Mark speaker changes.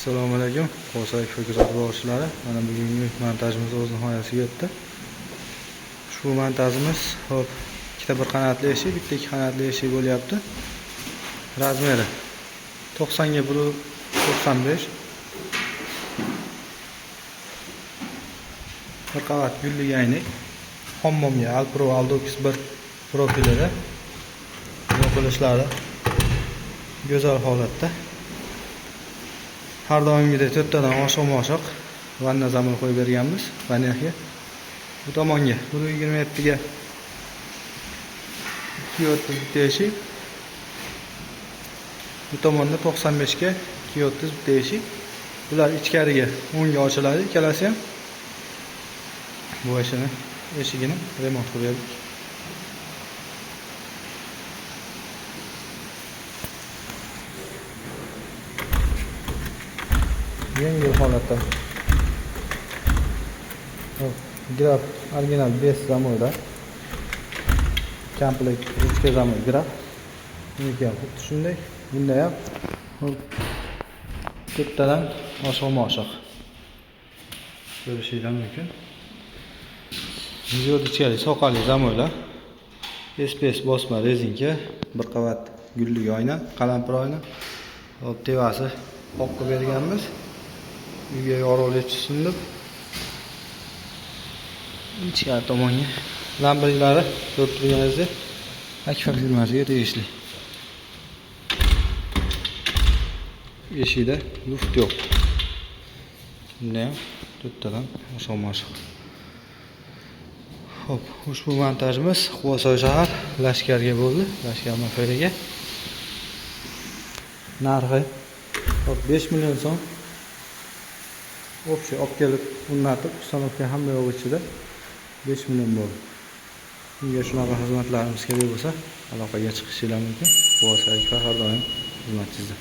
Speaker 1: Assalomu alaykum. Qo'say ko'krat boshchilari. Mana bugungi montajimiz o'z nihoyasiga yetdi. Shu montajimiz hop ikkita bir qanotli eshik, bitta ikki qanotli eshik bo'lyapti. Razmeri 90 ga 95. Bir qavat gulli aynik. Hammomga Alpro Aldox 1 profilida yopilishlari go'zal holatda. Har doimgidek to'rttadan oshiq-moshiq vanna zamir qo'yib berganmiz. Vannaga bu tomonga 127 ga 230 bitta eshik. Bu tomonda 95 ga 230 bitta eshik. Bular ichkariga 10 ga ochiladi, ikkalasi ham. Bu eshigini remont qildik. Yengil holatda. Graf original bez zamoyda. Komplekt ruchka zamoy graf. Buniki ham xuddi shunday. Bunda ham to'rttadan oshiq-moshiq ko'rishingiz mumkin. Video ichkari soqali zamoylar. SPS bosma rezinka, bir qavat gulli oyna, qalampir oyna. Hop tevasi oqqa berganmiz. Uyga yorug'lik sunib. Ichkari tomonga lambriklari ko'rib turganingizdek akfa firmasiga tegishli. Eshikda luft yo'q. Bunda ham to'rttadan oshiq-moshiq. Hop, ushbu montajimiz Quvasoy shahar Lashkarga bo'ldi, Lashkar mafariga. Narxi 5 million so'm. Общий olib kelib o'rnatib, ustanovka hamma yo'q ichida 5 million bo'ldi. Unga shunaqa xizmatlarimiz kerak bo'lsa, aloqaga chiqishingiz mumkin. Quvasoy har doim xizmatchingizda.